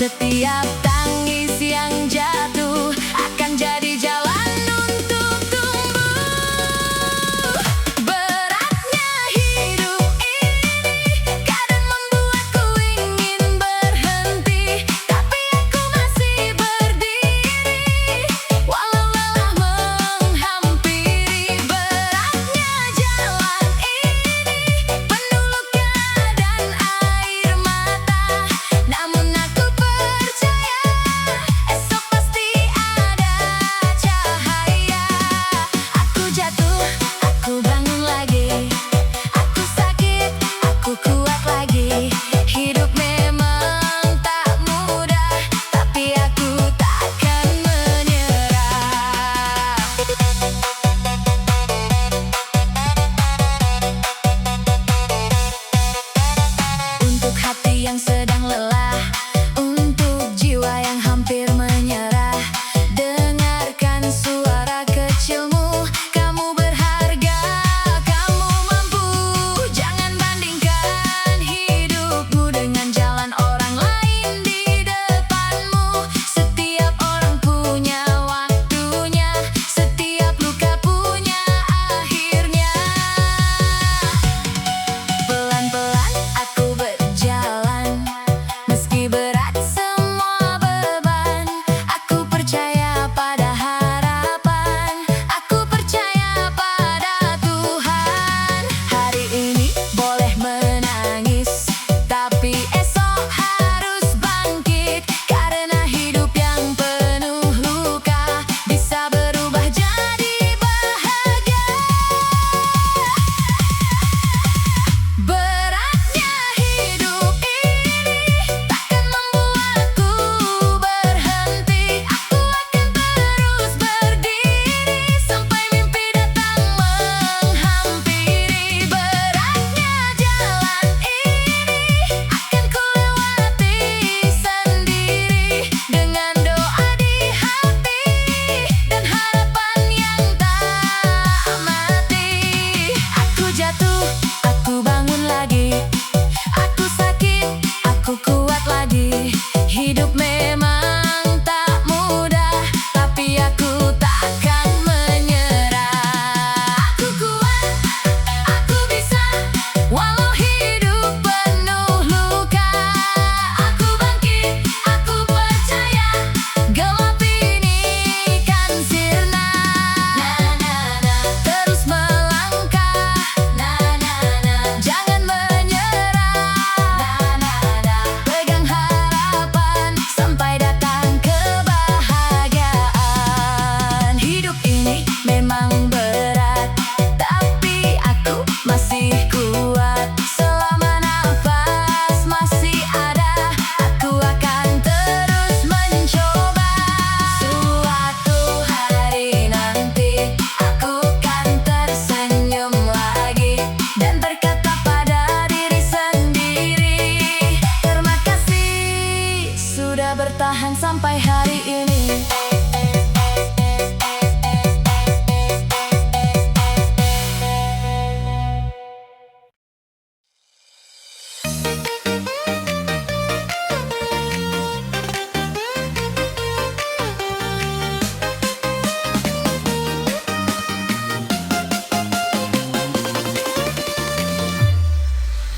Setiap tangis yang jatuh akan jadi jalan untuk tumbuh. Beratnya hidup ini kadang membuatku ingin berhenti, tapi aku masih berdiri walau lelah menghampiri. Beratnya jalan ini penuh luka dan air mata, namun aku percaya esok pasti ada cahaya. Aku jatuh, aku bangun lagi. Aku sakit, aku kuat lagi. Hidup memang tak mudah, tapi aku takkan menyerah. Untuk hati yang sedang lelah, untuk jiwa yang hampir menyerah, dengarkan suara kecilmu. Kamu berharga, kamu mampu. Jangan bandingkan hidupmu dengan jalan orang lain di depanmu. Setiap orang punya waktunya, setiap luka punya akhirnya. Pelan-pelan aku berjalan, meski berat semua beban. Aku percaya pada harapan, aku percaya pada Tuhan. Hari ini boleh menangis, tapi esok harus bangkit. Karena hidup yang penuh luka bisa berubah jadi bahagia. Beratnya hidup ini takkan membuatku berhenti. Aku akan terus berdiri sampai mimpi datang menghampiri. Beratnya jalan ini akan kulewati sendiri, dengan doa di hati dan harapan yang tak mati. Aku jatuh, aku bangun lagi. Aku sakit, aku kuat lagi. Hidup memang tak mudah, tapi aku takkan menyerah. Aku kuat, aku bisa, walau hidup penuh luka. Aku bangkit, aku percaya, gelap ini kan sirna. Terus melangkah, jangan menyerah. Pegang harapan sampai datang kebahagiaan. Hidup ini memang berat, tapi aku masih kuat. Selama nafas masih ada, aku akan terus mencoba. Suatu hari nanti aku kan tersenyum lagi dan berkata pada diri sendiri, terima kasih sudah bertahan sampai hari ini.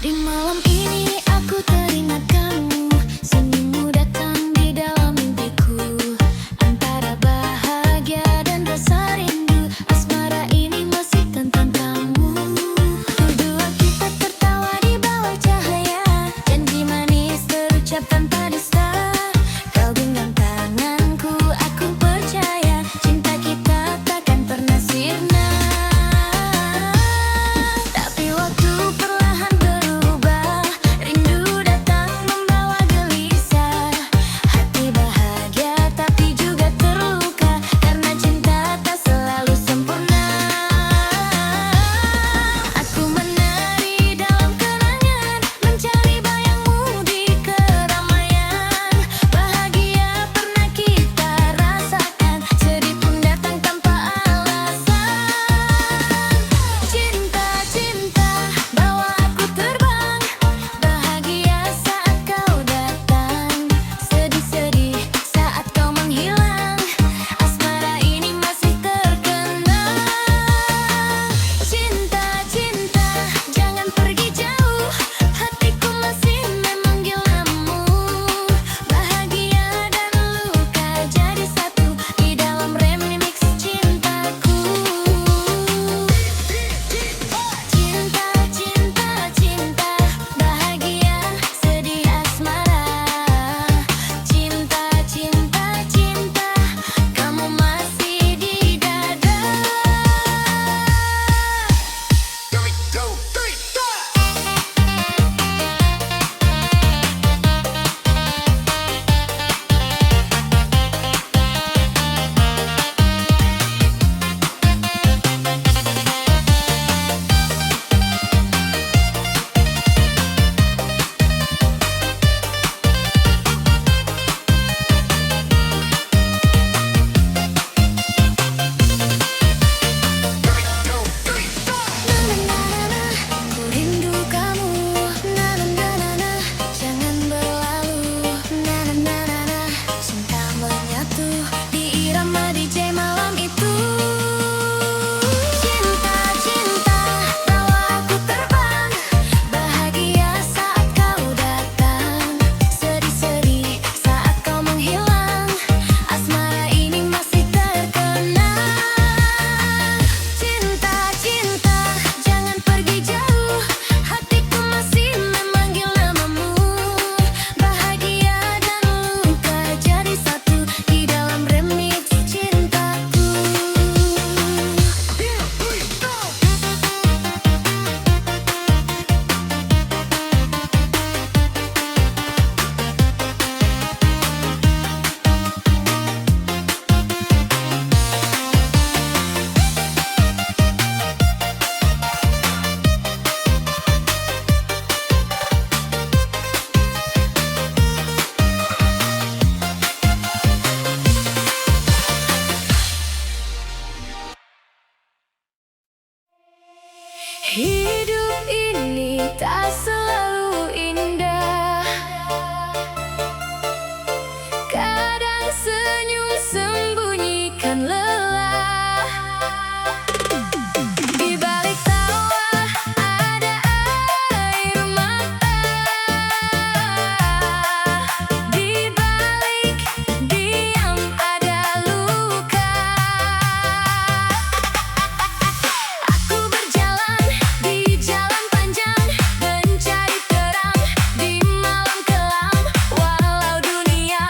Di malam ini aku teringat kamu, senyummu datang di dalam mimpiku. Antara Kadang senyum sembunyikan lelah. Di balik tawa ada air mata. Di balik diam ada luka. Aku berjalan di jalan panjang, mencari terang di malam kelam. Walau dunia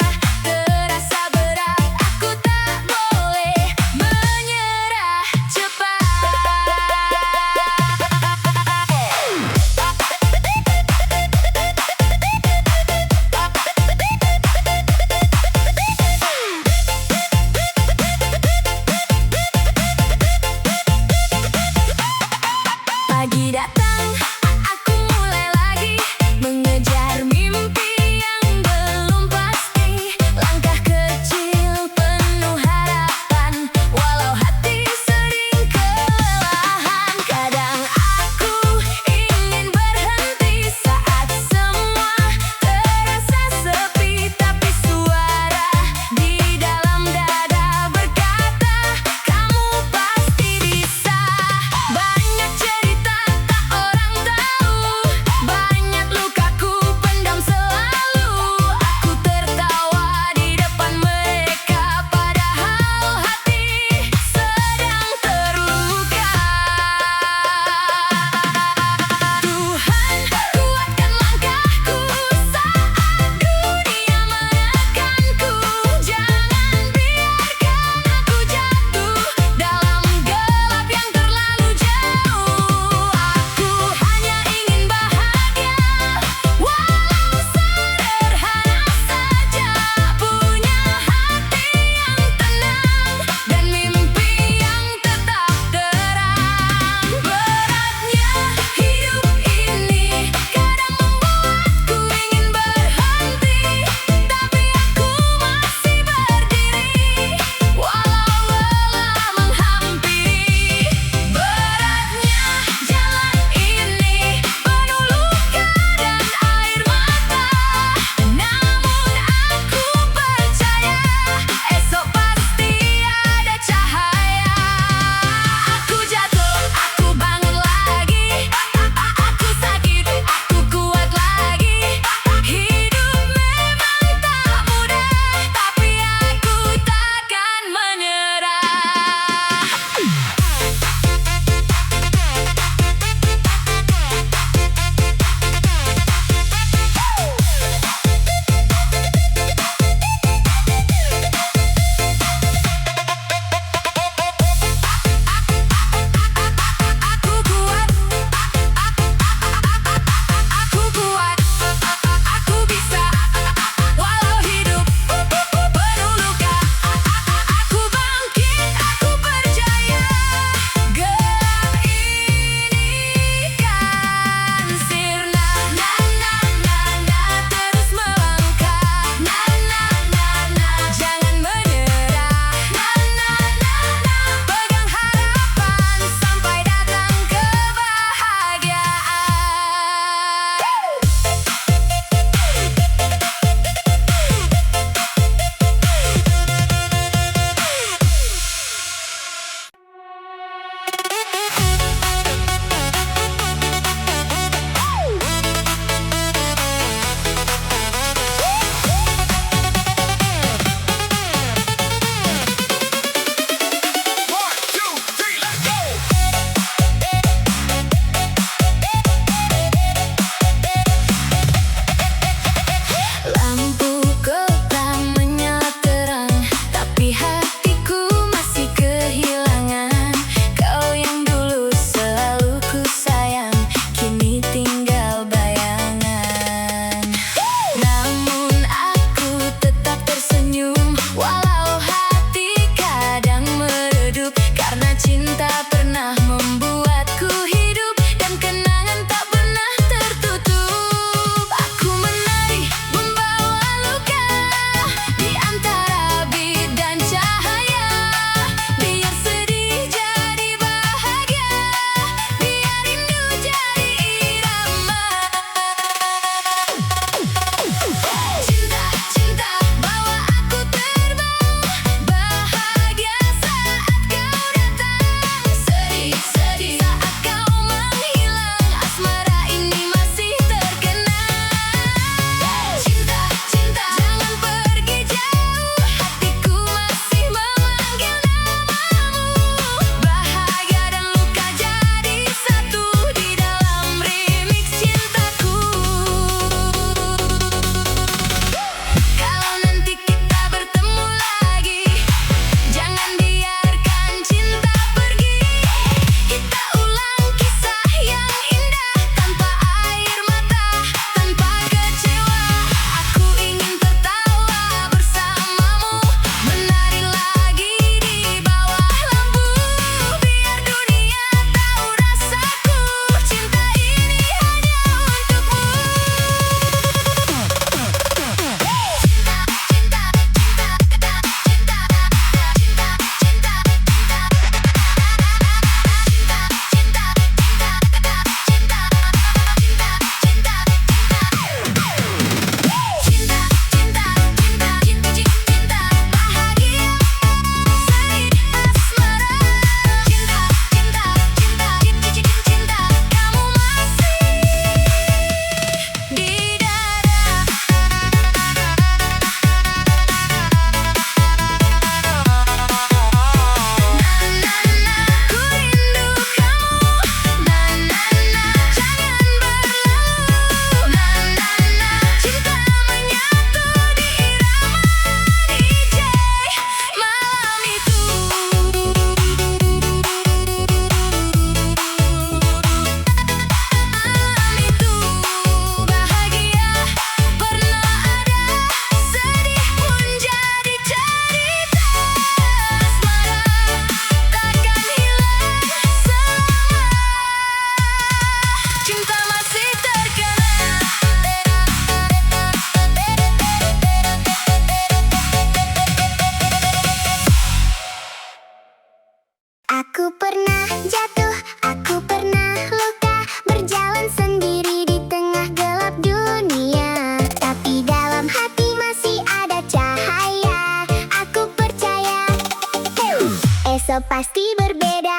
besok pasti berbeda.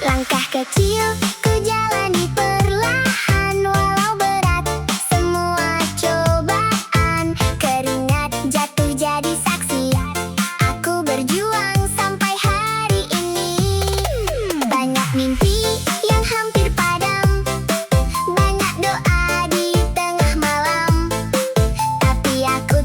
Langkah kecil ku jalani perlahan, walau berat semua cobaan. Keringat jatuh jadi saksi, aku berjuang sampai hari ini. Banyak mimpi yang hampir padam, banyak doa di tengah malam, tapi aku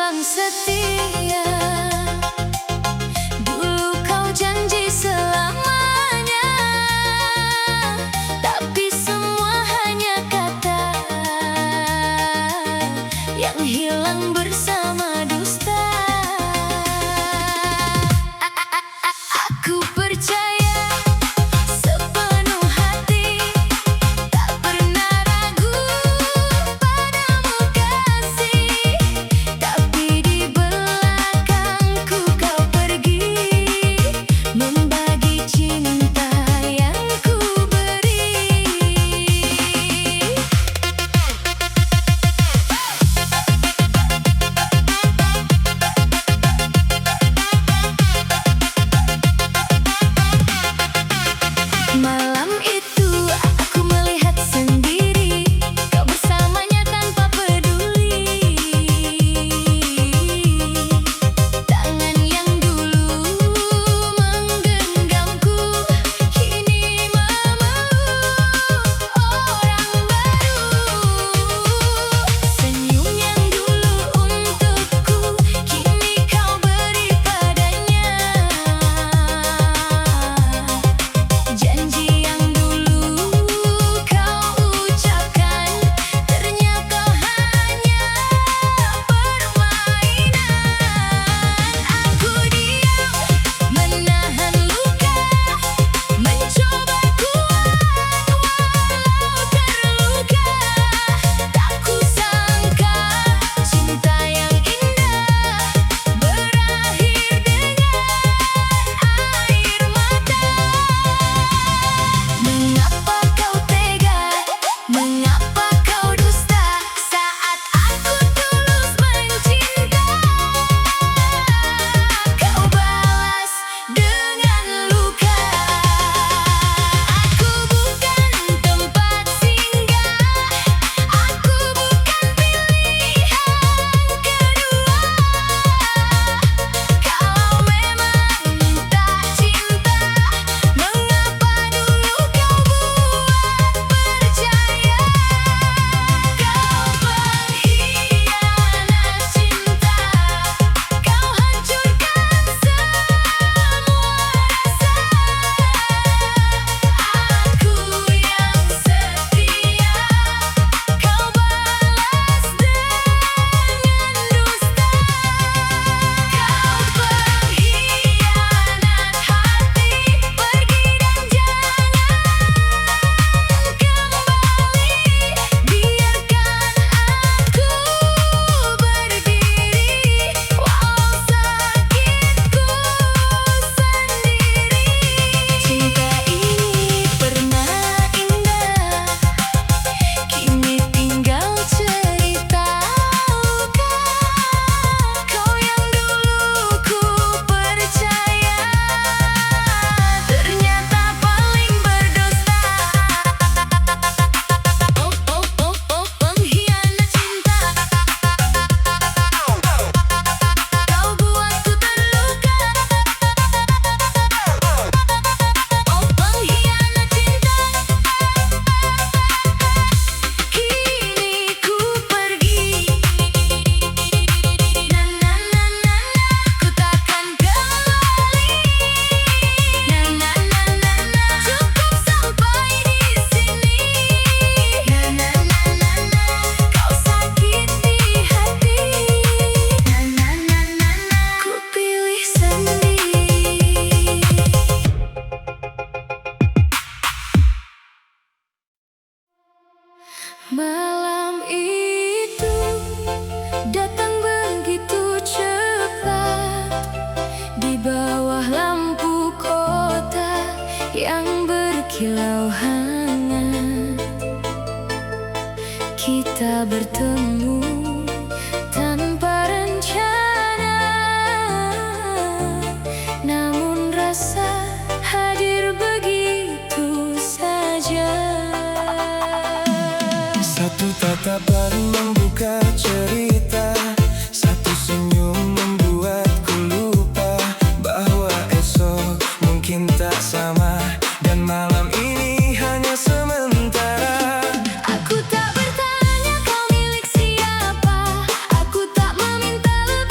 bilang setia. Dulu kau janji selamanya, tapi semua hanya kata yang hilang bersama dusta. Aku percaya sepenuh hati, tak pernah ragu padamu kasih. Tapi di belakangku kau pergi, membagi cinta yang ku beri. Malam itu aku melihat sendiri kau bersamanya tanpa peduli. Tangan yang dulu menggenggamku kini memeluk orang baru. Senyum yang dulu untukku kini kau beri padanya. Janji yang dulu kau ucapkan ternyata hanya permainan. Aku diam menahan luka, mencoba kuat walau terluka. Tak kusangka cinta yang indah berakhir dengan air mata. Mengapa kau tega? Mengapa kau dusta? Saat aku tulus mencinta, kau balas dengan luka. Aku bukan tempat singgah, aku bukan pilihan kedua. Kalau memang tak cinta, mengapa dulu kau buat percaya? Kau pengkhianat cinta, kau hancurkan semua rasa. Aku yang setia, kau balas dengan dusta. Kau pengkhianat hati, pergi dan jangan kembali. Biarkan aku berdiri walau sakitku sendiri. Cinta ini pernah indah, kini tinggal cerita luka. Kau yang dulu ku percaya, ternyata paling berdosa. Pengkhianat cinta, kau buatku terluka. Pengkhianat cinta, kini ku pergi. Na na na na na, ku takkan kembali. Na na na na na, cukup sampai di sini. Na na na na na, kau sakiti hati. Na na na na na, ku pilih sendiri. Malam itu datang begitu cepat, di bawah lampu kota yang berkilau hangat. Kita bertemu tanpa rencana, namun rasa hadir begitu saja. Satu tatapan membuka cerita, satu senyum membuatku lupa bahwa esok mungkin tak sama, dan malam ini hanya sementara. Aku tak bertanya kau milik siapa, aku tak meminta lebih.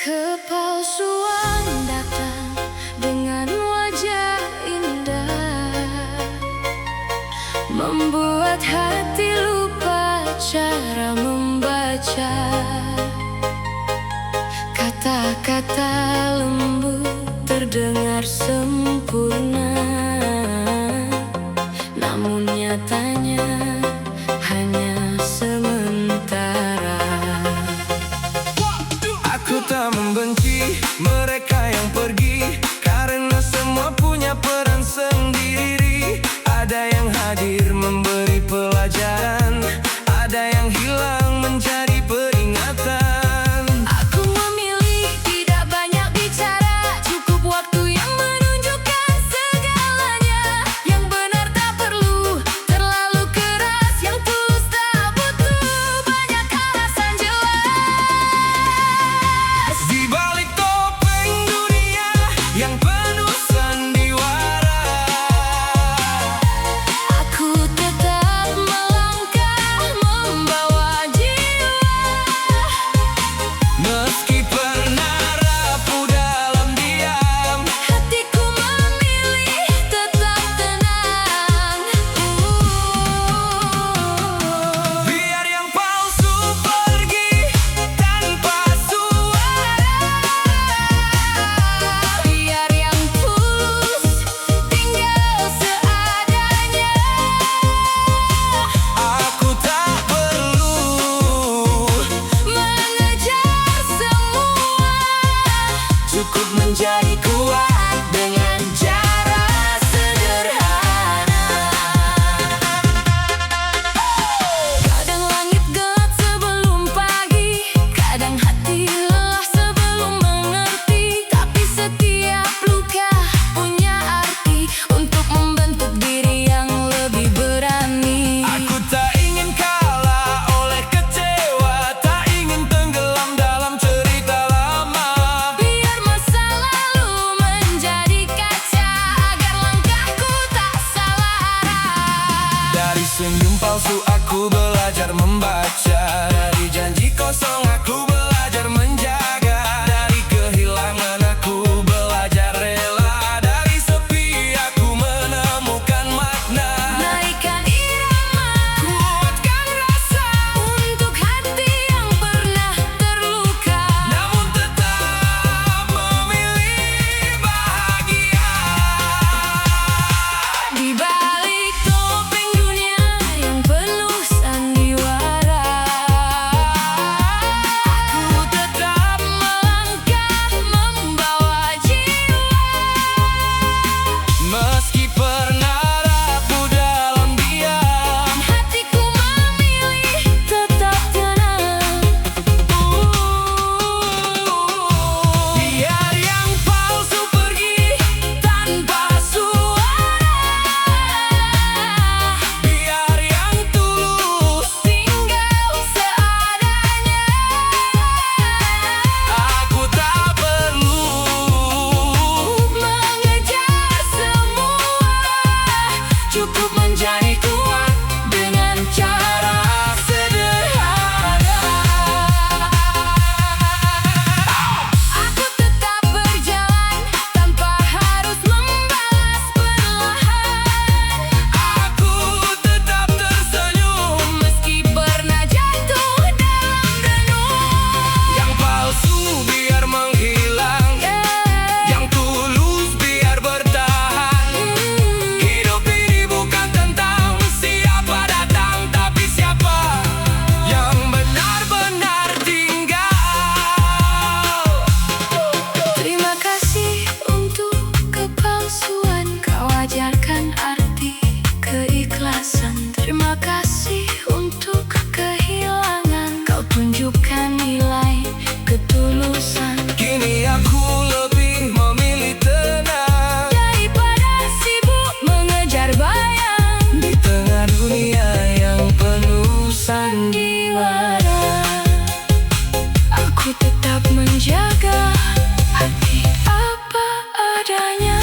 Kepalsuan datang dengan wajah indah, membuat hati lupa cara membaca. Kata-kata lembut terdengar sempurna, namun nyatanya hanya sementara. Aku tak membenci mereka yang pergi, karena semua punya peran sendiri. Ada yang hadir memberi pelajaran, ada yang hilang menjadi peringatan. Aku memilih tidak banyak bicara, cukup waktu yang menunjukkan segalanya. Yang benar tak perlu terlalu keras, yang tulus tak butuh banyak alasan jelas. Di balik topeng dunia yang penuh sandiwara, Aku tetap melangkah membawa jiwa. meski pernah rapuh dalam diam. Hatiku memilih tetap tenang. Biar yang palsu pergi tanpa suara, Biar yang tulus tinggal seadanya. aku tak perlu Mengejar semua, cukup menjadi kuat dengan cara sederhana. kadang langit gelap sebelum pagi, kadang hati lelah sebelum mengerti. Tapi setiap luka punya arti untuk membentuk diri yang lebih berani. Aku tak ingin kalah oleh kecewa, tak ingin tenggelam dalam cerita lama. Biar masa lalu menjadi kaca, agar langkahku tak salah arah. Dari senyum palsu aku belajar membaca, dari janji kosong aku belajar menjaga, dari kehilangan aku belajar rela, dari sepi aku menemukan makna. Naikkan irama, Kuatkan rasa, untuk hati yang pernah terluka. namun tetap memilih bahagia. Di balik topeng dunia yang penuh sandiwara, Aku tetap melangkah membawa jiwa. meski pernah rapuh dalam diam. Hatiku memilih tetap tenang. Biar yang palsu pergi tanpa suara, biar yang tulus Tinggal seadanya. aku tak perlu Mengejar semua, cukup menjadi kuat dengan cara sederhana. aku tetap berjalan tanpa harus membalas perlahan. Aku tetap tersenyum Meski pernah jatuh dalam renung. yang palsu biar menghilang, yang tulus biar bertahan. Hidup ini bukan tentang siapa datang, tapi siapa yang benar-benar tinggal. Terima kasih untuk kepalsuan, kau ajarkan arti keikhlasan. Terima kasih untuk kehilangan, kau tunjukkan nilai ketulusan. Kini aku lebih memilih tenang Daripada sibuk mengejar bayang di tengah dunia yang penuh sandiwara. Aku tetap menjaga hati apa adanya.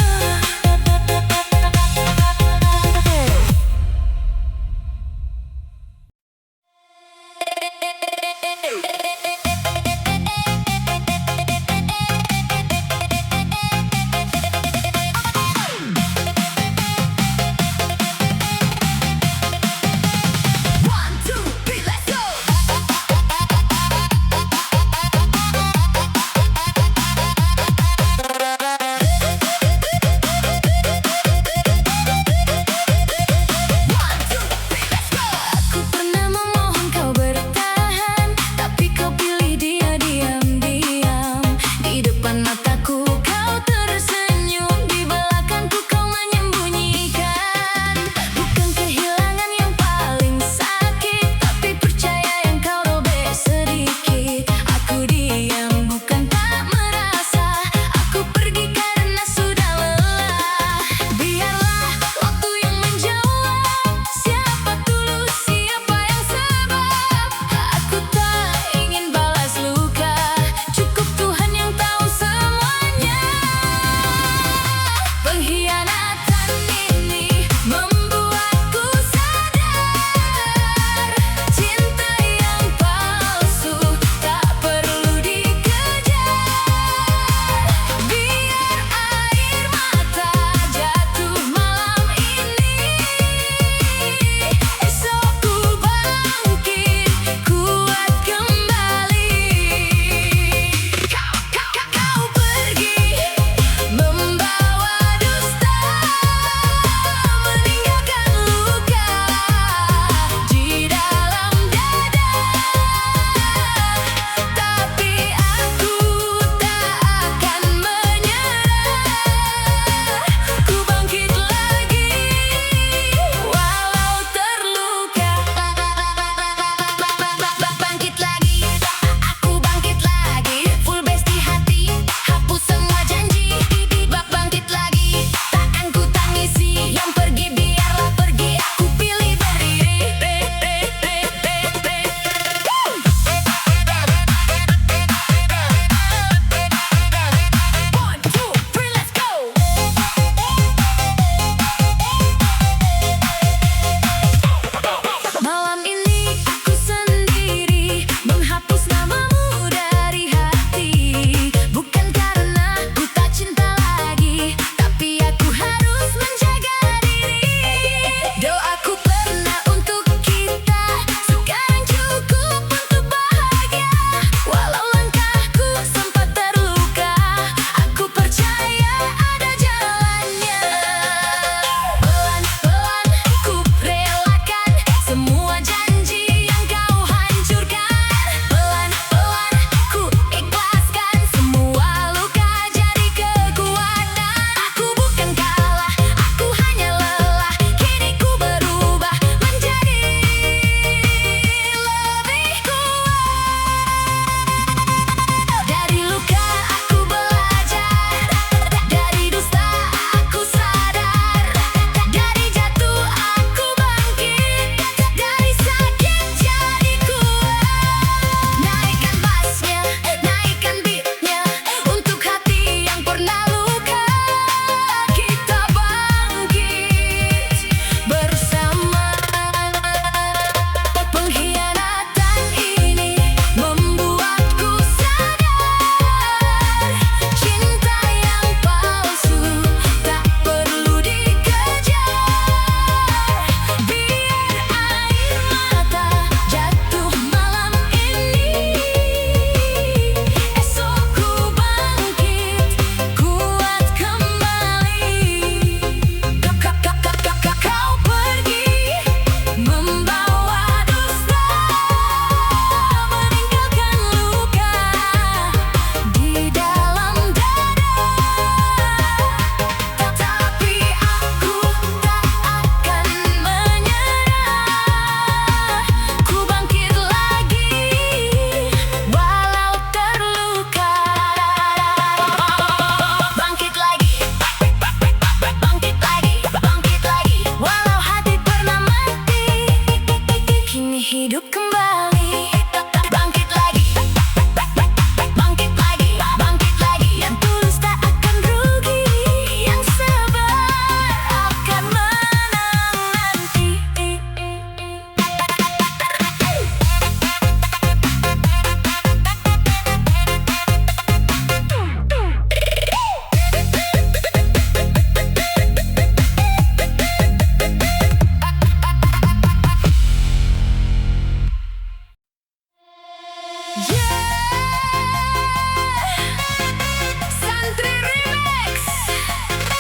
Santri Remix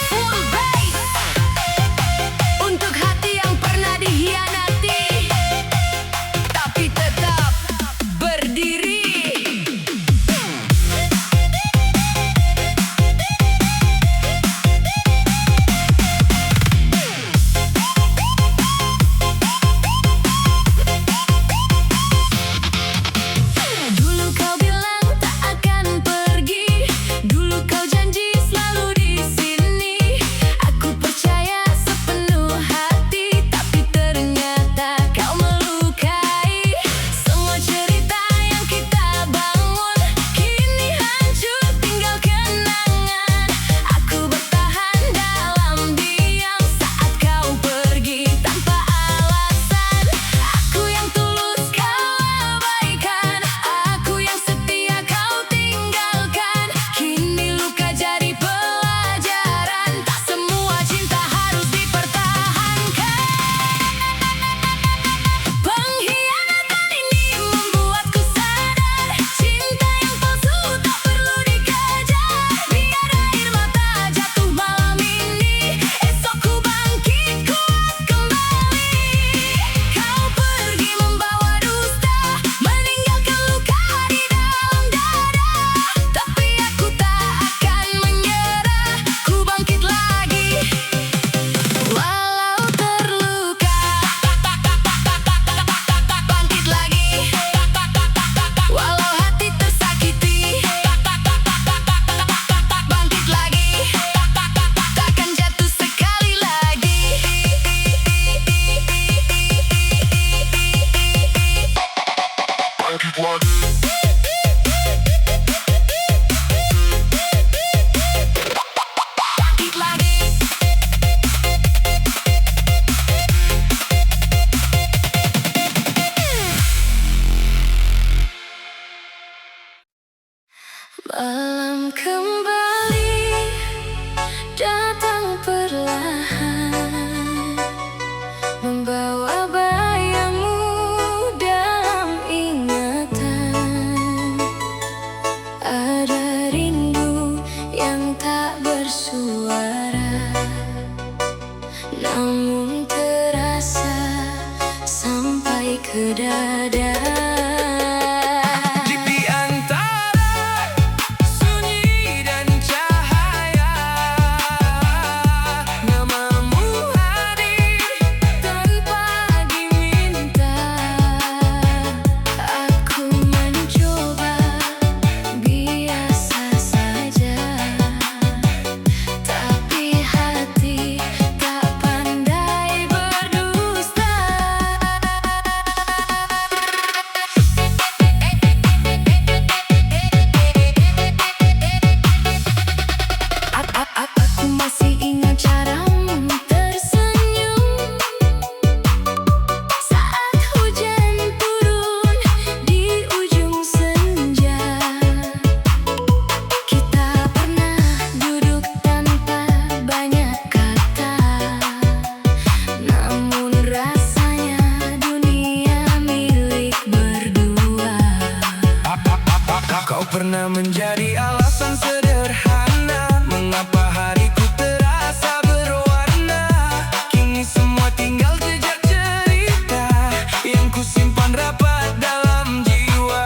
Full Bass untuk hati yang pernah dikhianati tapi tetap berdiri. Dulu kau bilang tak akan pergi, dulu kau janji selalu di sini. Aku percaya sepenuh hati, tapi ternyata kau melukai. Semua cerita yang kita bangun kini hancur tinggal kenangan. Aku bertahan dalam diam saat kau pergi tanpa alasan. Aku yang tulus kau abaikan, aku yang setia kau tinggalkan. Kini luka jadi pelajaran, tak semua cinta harus dipertahankan. Pengkhianatan ini membuatku sadar, cinta yang palsu tak perlu dikejar. Biar air mata jatuh malam ini, esok ku bangkit kuat kembali. Kau pergi membawa dusta, meninggalkan luka di dalam dada. Tapi aku tak akan menyerah, ku bangkit lagi. Walau terluka, bangkit lagi. Walau hati tersakiti, bangkit lagi. Takkan jatuh sekali lagi. Bangkit lagi. Malam kembali datang perlahan, membawa bayangmu dalam ingatan. Ada rindu yang tak bersuara, namun terasa sampai ke dada. Di antara sunyi dan cahaya, namamu hadir Tanpa diminta, aku mencoba biasa saja, tapi hati tak pandai berdusta. Aku masih ingat caramu tersenyum saat hujan turun di ujung senja. Kita pernah duduk tanpa banyak kata, namun rasanya dunia milik berdua. Kau pernah menjadi alasan sederhana mengapa hariku terasa berwarna. Kini semua tinggal jejak cerita yang kusimpan rapat dalam jiwa.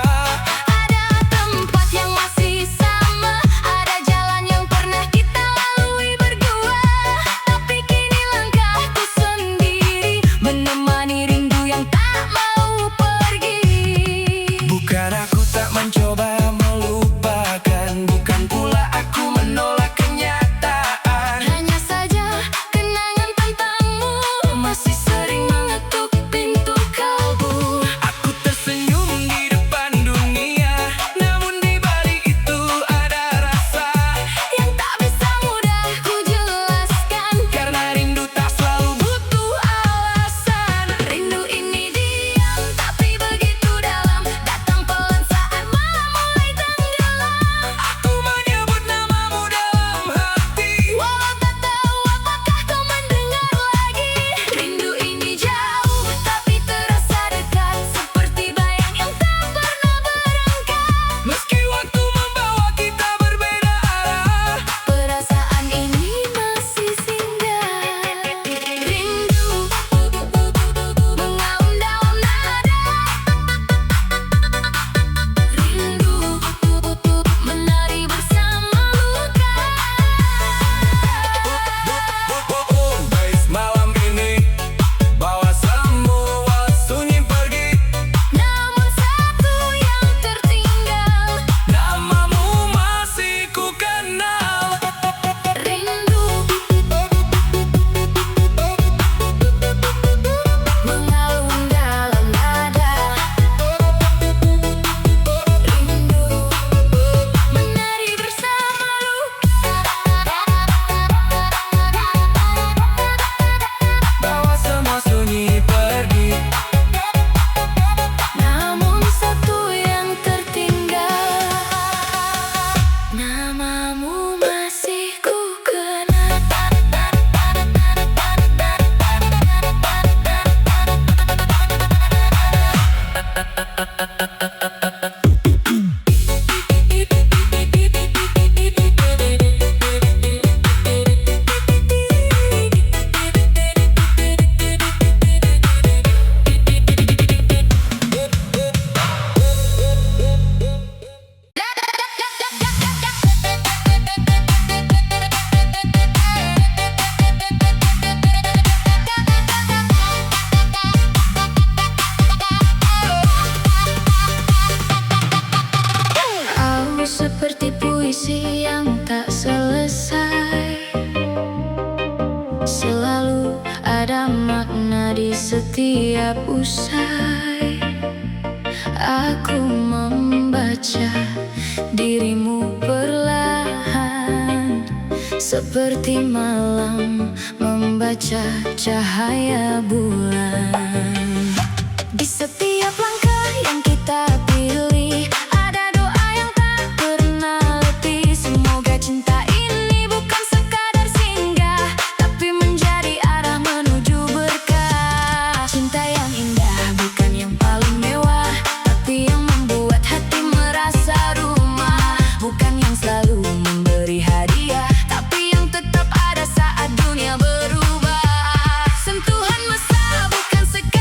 Ada tempat yang masih sama, ada jalan yang pernah kita lalui berdua. Tapi kini langkahku sendiri menemani rindu yang tak mau pergi. Bukan aku tak mencoba melupakan, Setiap usai aku membaca dirimu perlahan, seperti malam membaca cahaya bulan. Di setiap langkah yang kita pilih ada doa yang tak pernah letih. Semoga cinta ini bukan sekadar singgah, tapi menjadi arah menuju berkah. Cinta yang indah bukan yang paling mewah, tapi yang membuat hati merasa rumah. Bukan yang selalu memberi hadiah, tapi yang tetap ada saat dunia berubah. Sentuhan mesra bukan sekadar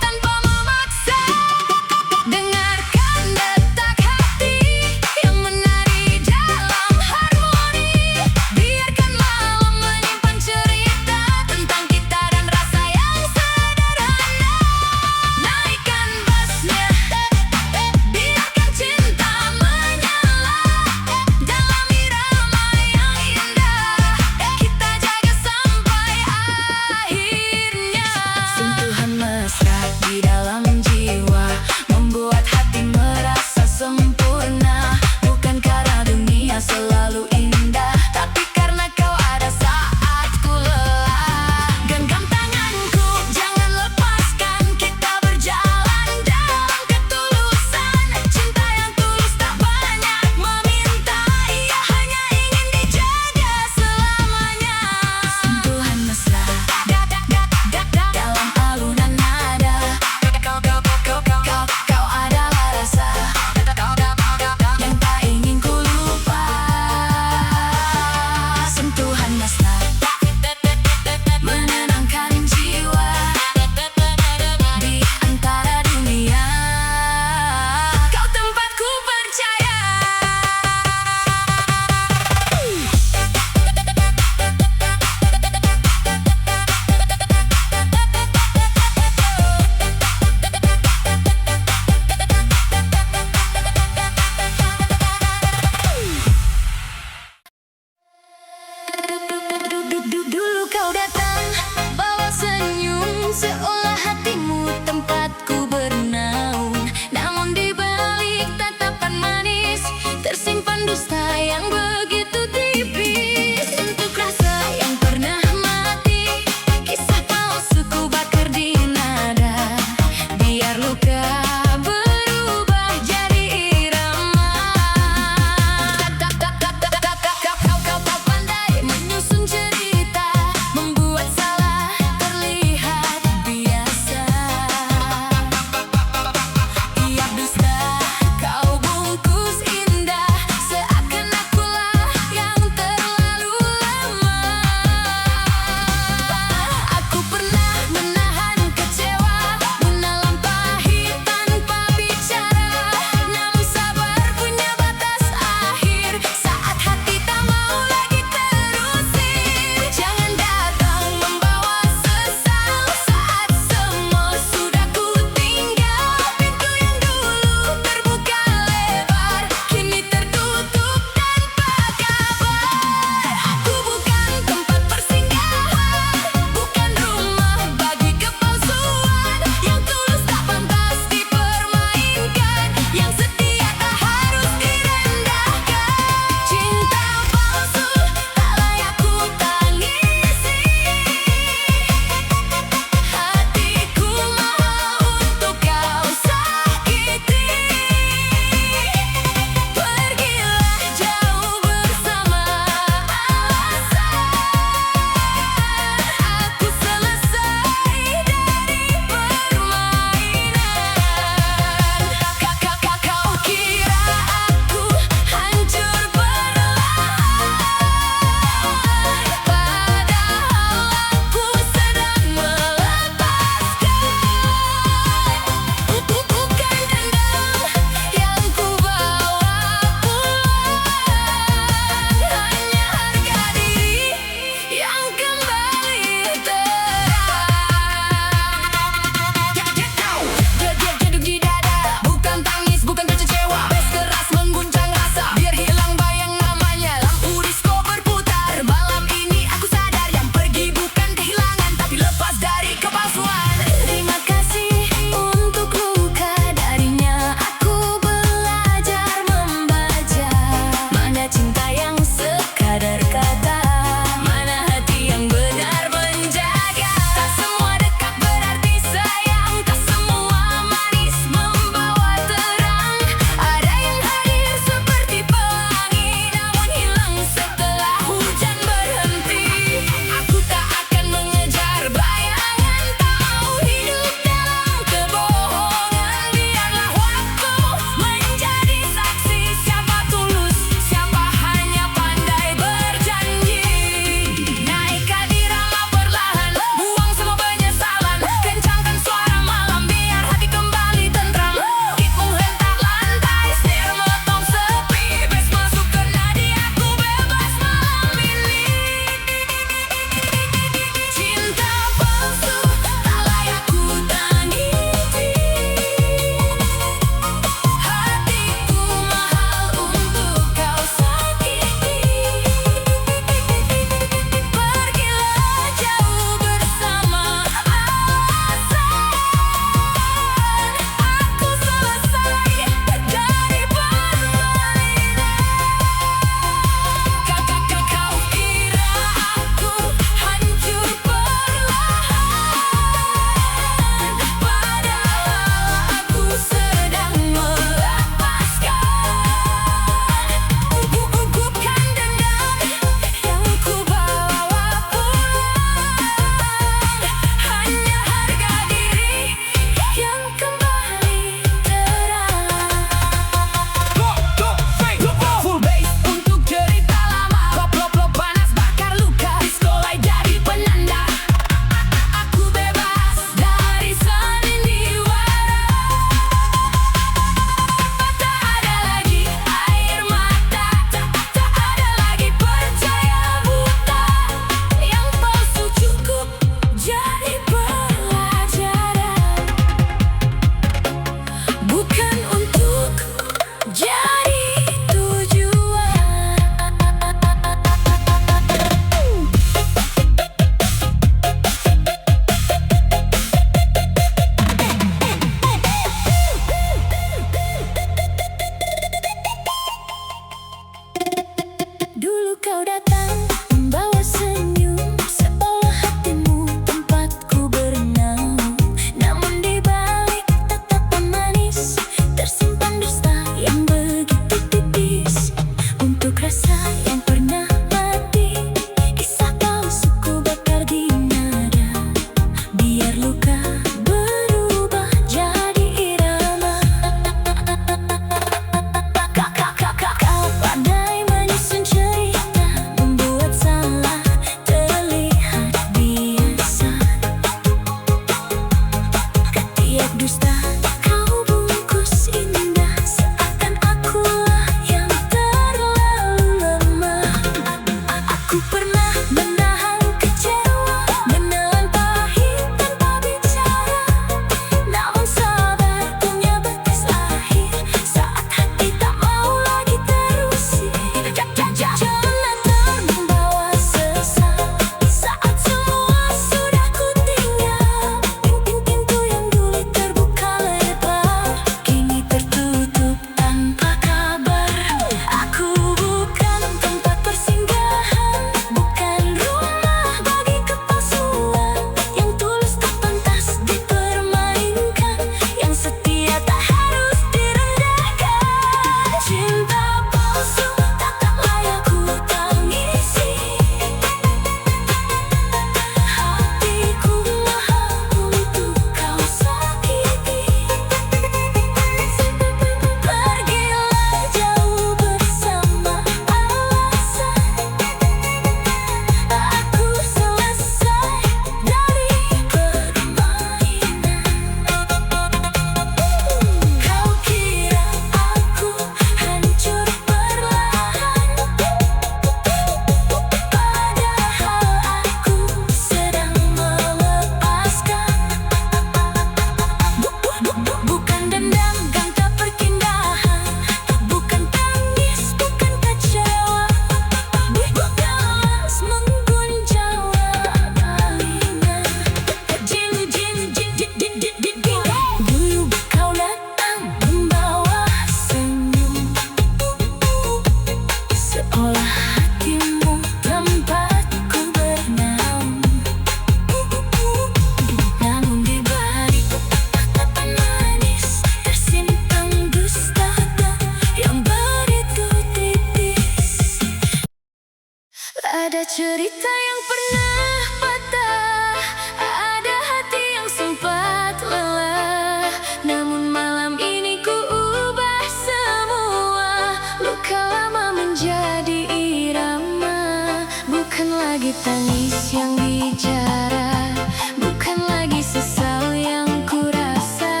Tangis yang dijara bukan lagi sesal yang kurasa.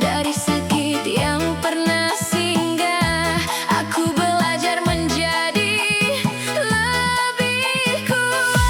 Dari sakit yang pernah singgah, aku belajar menjadi lebih kuat.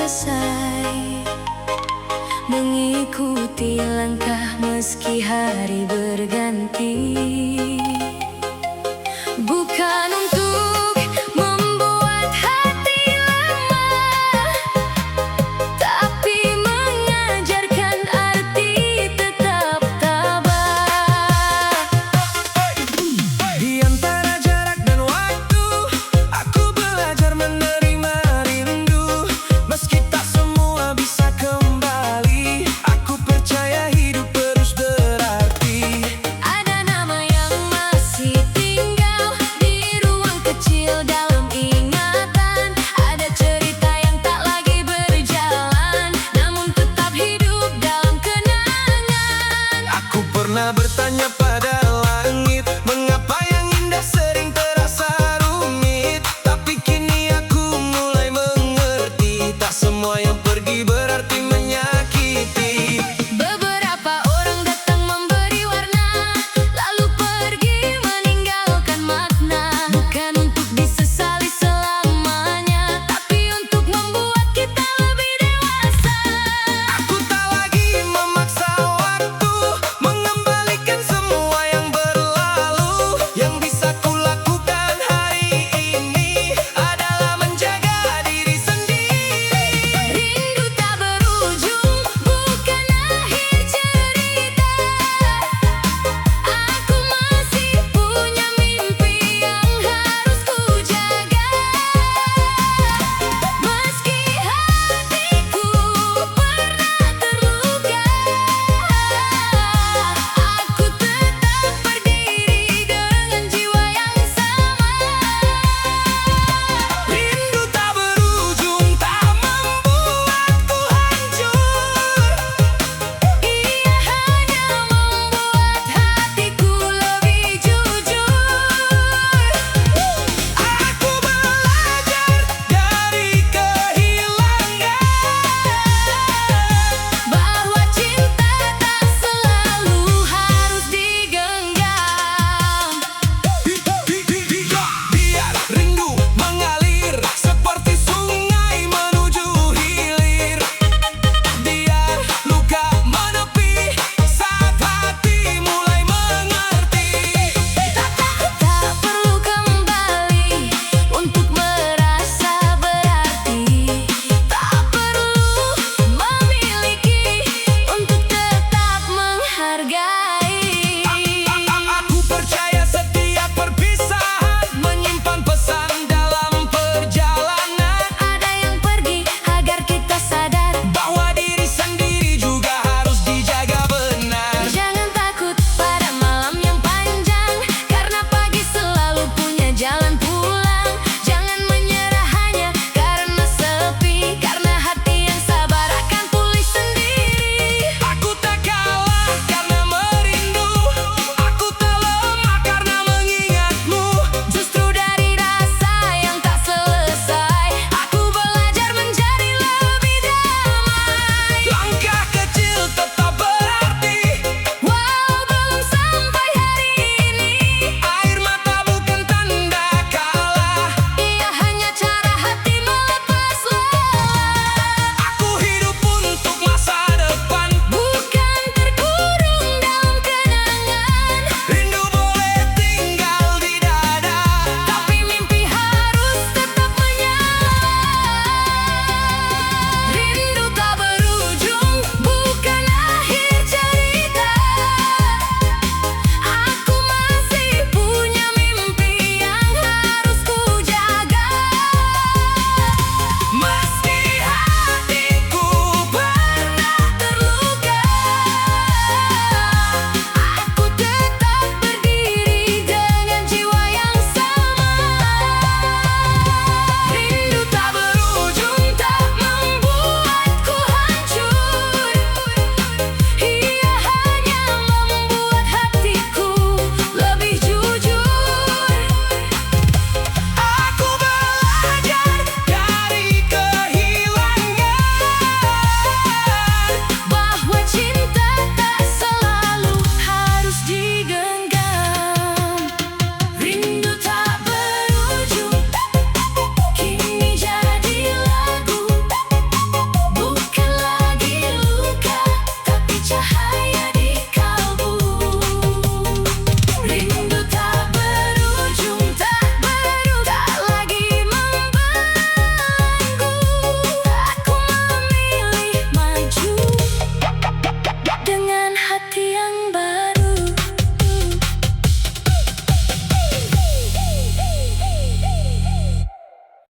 selesai, mengikuti langkah meski hari berganti. Bukan untuk membuat hati lemah, tapi mengajarkan arti tetap tabah. Di antara jarak dan waktu, aku belajar menerima rindu. Meski tak semua bisa kembali, aku percaya hidup terus berarti. Ada nama yang masih tinggal di ruang kecil dalam ingatan. Ada cerita yang tak lagi berjalan, namun tetap hidup dalam kenangan. Aku pernah bertanya pada langit, mengapa yang indah sering terasa rumit. Tapi kini aku mulai mengerti, tak semua yang pergi berarti